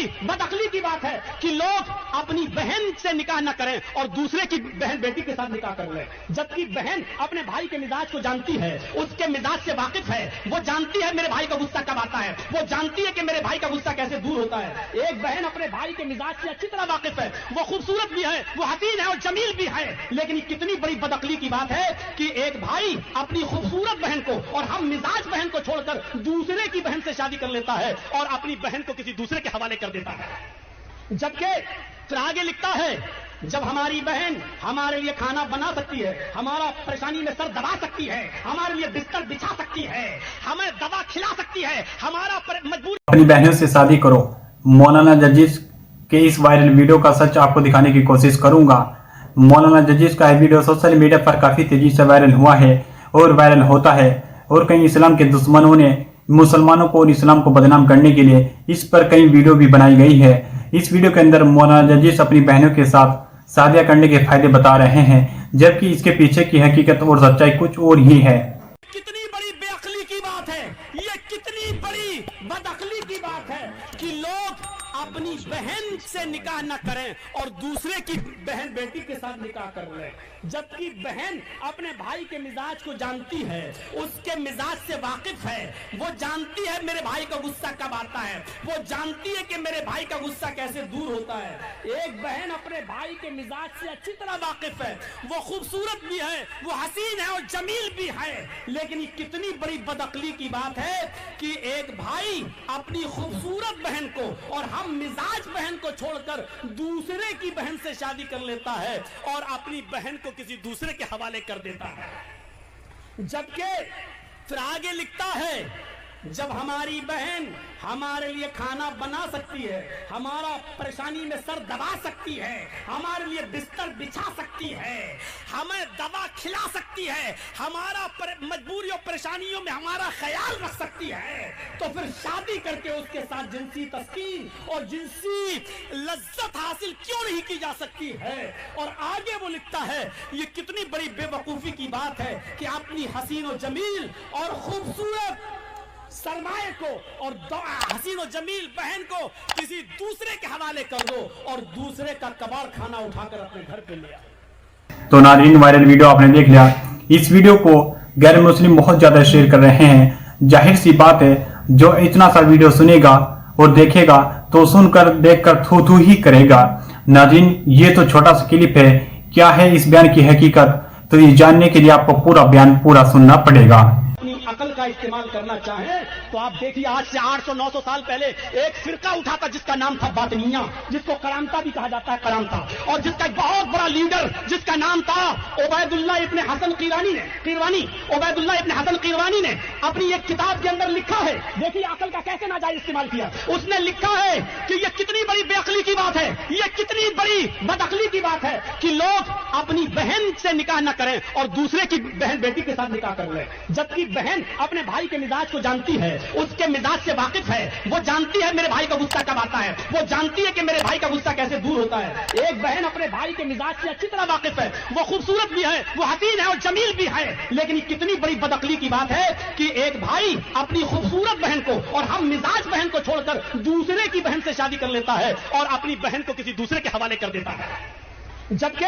बड़ी बदअक्ली की बात है कि लोग अपनी बहन से निकाह न करें और दूसरे की बहन बेटी के साथ निकाह कर लें, जबकि बहन अपने भाई के मिजाज को जानती है, उसके मिजाज से वाकिफ है, वो जानती है मेरे भाई का गुस्सा कब आता है, वो जानती है कि मेरे भाई का गुस्सा कैसे दूर होता है। एक बहन अपने भाई के मिजाज से अच्छी तरह वाकिफ है, वो खूबसूरत भी है, वो हसीन है और जमील भी है, लेकिन कितनी बड़ी बदअक्ली की बात है कि एक भाई अपनी खूबसूरत बहन को और हम मिजाज बहन को छोड़कर दूसरे की बहन से शादी कर लेता है और अपनी बहन को किसी दूसरे के हवाले कर देता है। जबकि फिर आगे लिखता है, जब हमारी बहन हमारे लिए खाना बना सकती है, हमारा परेशानी में सर दबा सकती है, हमारे लिए बिस्तर बिछा सकती है, हमें दवा खिला सकती है, हमारा मजबूर अपनी बहनों से शादी करो। मौलाना जजीज के इस वायरल वीडियो का सच आपको दिखाने की कोशिश करूंगा। मौलाना जजीज का यह वीडियो सोशल मीडिया पर काफी तेजी से वायरल हुआ है और वायरल होता है, और कई इस्लाम के दुश्मनों ने मुसलमानों को और इस्लाम को बदनाम करने के लिए इस पर कई वीडियो भी बनाई गई है। इस वीडियो के अंदर मौलाना जजीज अपनी बहनों के साथ शादियां करने के फायदे बता रहे हैं, जबकि इसके पीछे की हकीकत और सच्चाई कुछ और ही है। कितनी बड़ी बेअक्ली की बात है, ये कितनी बड़ी बदअक्ली की बात है कि लोग अपनी बहन से निकाह न करें और दूसरे की बहन बेटी के साथ निकाह कर लें, जबकि बहन अपने भाई के मिजाज को जानती है, उसके मिजाज से वाकिफ है, वो जानती है मेरे भाई का गुस्सा कब आता है, वो जानती है कि मेरे भाई का गुस्सा कैसे दूर होता है। एक बहन अपने भाई के मिजाज से अच्छी तरह वाकिफ है, वो खूबसूरत भी है, वो हसीन है और जमील भी है, लेकिन ये कितनी बड़ी बदअक्ली की बात है कि एक भाई अपनी खूबसूरत बहन को और हम मिजाज बहन को छोड़कर दूसरे की बहन से शादी कर लेता है और अपनी बहन को किसी दूसरे के हवाले कर देता है। जबकि फिर आगे लिखता है, जब हमारी बहन हमारे लिए खाना बना सकती है, हमारा परेशानी में सर दबा सकती है, हमारे लिए बिस्तर बिछा सकती है, हमें दवा खिला सकती है, हमारा मजबूरियों परेशानियों में हमारा ख्याल रख सकती है, तो फिर शादी करके उसके साथ जिनसी तस्कीन और जिनसी लज्जत हासिल क्यों नहीं की जा सकती है। और आगे वो लिखता है, ये कितनी बड़ी बेवकूफी की बात है कि अपनी हसीन और जमील और खूबसूरत सरमाए को और हसीन और जमील बहन को किसी दूसरे के हवाले कर दो और दूसरे का कबाड़ खाना उठाकर अपने घर पे ले आओ। तो नाज़रीन, वायरल वीडियो आपने देख लिया। इस वीडियो को गैर मुस्लिम बहुत ज्यादा शेयर कर रहे हैं। जाहिर सी बात है, जो इतना सा वीडियो सुनेगा और देखेगा तो सुनकर देखकर थू थू ही करेगा। नाज़रीन, ये तो छोटा सा क्लिप है, क्या है इस बयान की हकीकत, तो ये जानने के लिए आपको पूरा बयान पूरा सुनना पड़ेगा। अकल का इस्तेमाल करना चाहें तो आप देखिए, आज से 800-900 साल पहले एक फिरका उठा था जिसका नाम था बातिनिया, जिसको करामता भी कहा जाता है, करामता, और जिसका एक बहुत बड़ा लीडर जिसका नाम था उबैदुल्लाह इब्न हसन उबैदुल्लाह इब्न हसन कीरवानी ने अपनी एक किताब के अंदर लिखा है। देखिए अकल का कैसे नाजायज इस्तेमाल किया। उसने लिखा है कि ये कितनी बड़ी बेअक्ली की बात है, ये कितनी बड़ी बदअक्ली की बात है कि लोग अपनी बहन से निकाह न करें और दूसरे की बहन बेटी के साथ निकाह कर लें, जबकि बहन अपने भाई के मिजाज को जानती है, उसके मिजाज से वाकिफ है, वो जानती है मेरे भाई का गुस्सा कब आता है, वो जानती है कि मेरे भाई का गुस्सा कैसे दूर होता है। एक बहन अपने भाई के मिजाज से अच्छी तरह वाकिफ है, वो खूबसूरत भी है, वो हसीन है और जमील भी है, लेकिन कितनी बड़ी बदअक्ली की बात है कि एक भाई अपनी खूबसूरत बहन को और हम मिजाज बहन को छोड़कर दूसरे की बहन से शादी कर लेता है और अपनी बहन को किसी दूसरे के हवाले कर देता है। जबकि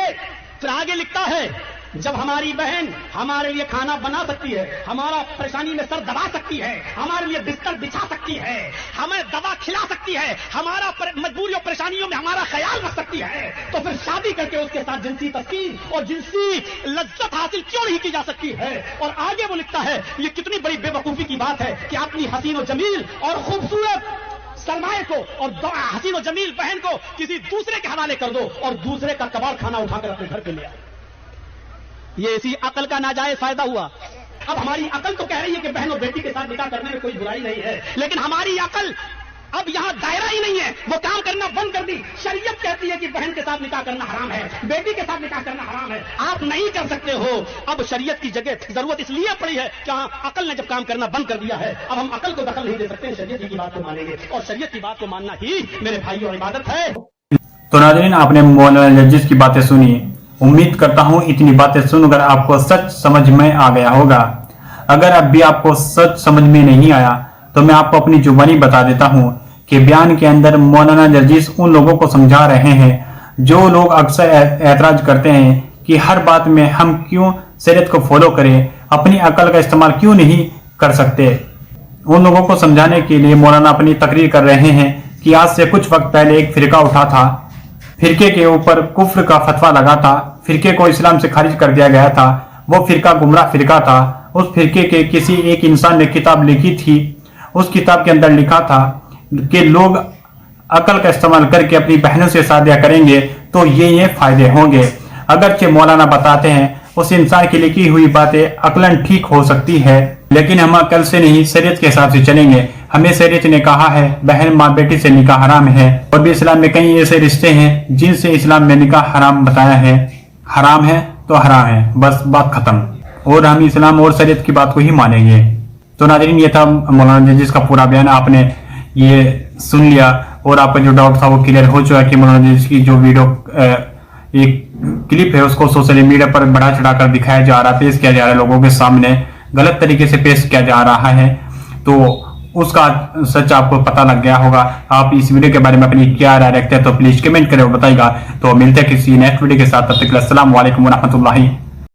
फिर आगे लिखता है, जब हमारी बहन हमारे लिए खाना बना सकती है, हमारा परेशानी में सर दबा सकती है, हमारे लिए बिस्तर बिछा सकती है, हमें दवा खिला सकती है, हमारा मजबूरियों परेशानियों में हमारा ख्याल रख सकती है, तो फिर शादी करके उसके साथ जिनसी तस्कीन और जिनसी लज्जत हासिल क्यों नहीं की जा सकती है। और आगे वो लिखता है, ये कितनी बड़ी बेवकूफी की बात है कि अपनी हसीन और जमील और खूबसूरत सरमाए को और हसीन और जमील बहन को किसी दूसरे के हवाले कर दो और दूसरे का कबाड़ खाना उठाकर अपने घर पे ले आओ। ये इसी अकल का नाजायज फायदा हुआ। अब हमारी अकल तो कह रही है कि बहन और बेटी के साथ निकाह करने में कोई बुराई नहीं है, लेकिन हमारी अकल अब यहाँ दायरा ही नहीं है, वो काम करना बंद कर दी। शरीयत कहती है कि बहन के साथ निकाह करना हराम है, बेटी के साथ निकाह करना हराम है, आप नहीं कर सकते हो। अब शरीयत की जगह जरूरत इसलिए पड़ी है कि अकल ने जब काम करना बंद कर दिया है, अब हम अकल को दखल नहीं दे सकते हैं, शरीयत की बात को मानेंगे और शरीयत की बात को मानना ही मेरे भाइयों इबादत है। तो नाज़रीन, आपने मौलाना जजीज की बातें सुनी। उम्मीद करता हूँ इतनी बातें सुनकर आपको सच समझ में आ गया होगा। अगर अब भी आपको सच समझ में नहीं आया तो मैं आपको अपनी जुबानी बता देता हूँ के बयान के अंदर मौलाना जर्जिस उन लोगों को समझा रहे हैं जो लोग अक्सर ऐतराज करते हैं कि हर बात में हम क्यों शरीयत को फॉलो करें, अपनी अकल का इस्तेमाल क्यों नहीं कर सकते। उन लोगों को समझाने के लिए मौलाना अपनी तकरीर कर रहे हैं कि आज से कुछ वक्त पहले एक फिरका उठा था, फिरके के ऊपर कुफ्र का फतवा लगा था, फिरके को इस्लाम से खारिज कर दिया गया था, वो फिरका गुमराह फिरका था। उस फिरके के किसी एक इंसान ने किताब लिखी थी, उस किताब के अंदर लिखा था कि लोग अकल का इस्तेमाल करके अपनी बहनों से शादियां करेंगे तो ये फायदे होंगे। अगरचे मौलाना बताते हैं उस इंसान की लिखी हुई बातें अकलन ठीक हो सकती है, लेकिन हम अकल से नहीं शरीयत के हिसाब से चलेंगे। हमें शरीयत ने कहा है बहन माँ बेटी से निकाह हराम है, और भी इस्लाम में कई ऐसे रिश्ते हैं जिनसे इस्लाम में निकाह हराम बताया है। हराम है तो हराम है, बस बात खत्म, और हम इस्लाम और शरीयत की बात को ही मानेंगे। तो नाज़रीन, ये था मौलाना जर्जिस का पूरा बयान, आपने ये सुन लिया और आपका जो डाउट था वो क्लियर हो चुका है कि मौलाना जर्जिस की जो वीडियो एक क्लिप है उसको सोशल मीडिया पर बढ़ा चढ़ाकर दिखाया जा रहा है, पेश किया जा रहा है, लोगों के सामने गलत तरीके से पेश किया जा रहा है, तो उसका सच आपको पता लग गया होगा। आप इस वीडियो के बारे में अपनी क्या राय रखते हैं तो प्लीज कमेंट करें और बताइएगा। तो मिलते हैं किसी नेक्स्ट वीडियो के साथ, तब तक के लिए अस्सलाम वालेकुम व रहमतुल्लाहि